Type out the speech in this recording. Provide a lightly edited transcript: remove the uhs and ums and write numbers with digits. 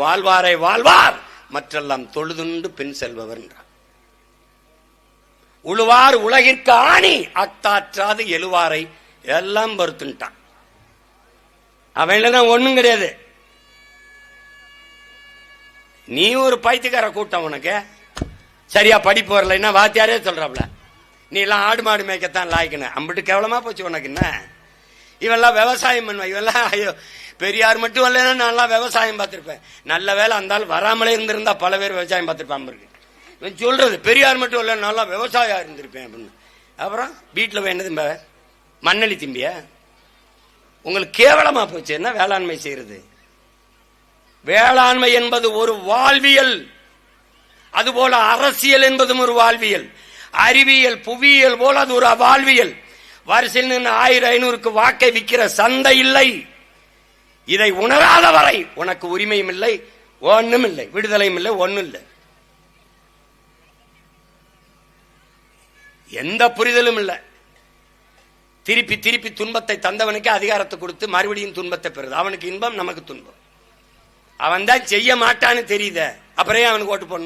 வாழ்வாரை வாழ்வார், மற்றெல்லாம் தொழுதுண்டு பின் செல்பவர் என்றார். உழுவார் உலகிற்கு ஆணி, அத்தாற்றாது எழுவாரை எல்லாம் பொறுத்துட்டான். அவன் இல்லைன்னா ஒண்ணும் கிடையாது. நீ ஒரு பைத்தியக்கார கூட்டம், உனக்கு சரியா படிப்பு வரலைன்னா வாத்தியாரே சொல்றாப்ல, நீ எல்லாம் ஆடு மாடு மேய்க்கத்தான் லாய்க்கணும். அம்பிட்டு கேவலமா போச்சு உனக்கு. என்ன இவெல்லாம் விவசாயம் பண்ணுவா, இவெல்லாம் ஐயோ பெரியார் மட்டும் இல்லைன்னா நான் விவசாயம் பார்த்திருப்பேன். நல்ல வேலை அந்த வராமலே இருந்திருந்தா பல பேர் விவசாயம் பார்த்திருப்பான் இருக்கு. இவன் சொல்றது பெரியார் மட்டும் இல்லை நல்லா விவசாயம் இருந்திருப்பேன் அப்படின்னு. அப்புறம் வீட்டில் வேண்டது மண்ணலி திம்பிய உங்களுக்கு கேவலமா போச்சு. என்ன வேளாண்மை செய்யறது? வேளாண்மை என்பது ஒரு வாழ்வியல், அதுபோல அரசியல் என்பதும் ஒரு வாழ்வியல், அறிவியல் புவியியல் போல அது ஒரு வாழ்வியல். வரிசையில் நின்று 1000-500க்கு வாக்கை விற்கிற சந்தை இல்லை. இதை உணராத வரை உனக்கு உரிமையும் இல்லை, ஒன்னும் இல்லை, விடுதலையும் இல்லை, ஒன்னும் இல்லை, எந்த புரிதலும் இல்லை. திருப்பி திருப்பி துன்பத்தை தந்தவனுக்கு அதிகாரத்தை கொடுத்து மறுபடியும் துன்பத்தை பெறுது. அவனுக்கு இன்பம், நமக்கு துன்பம். அவன் தான் செய்ய மாட்டான்னு தெரியுத, அப்புறம் அவனுக்கு ஓட்டு போடணும்.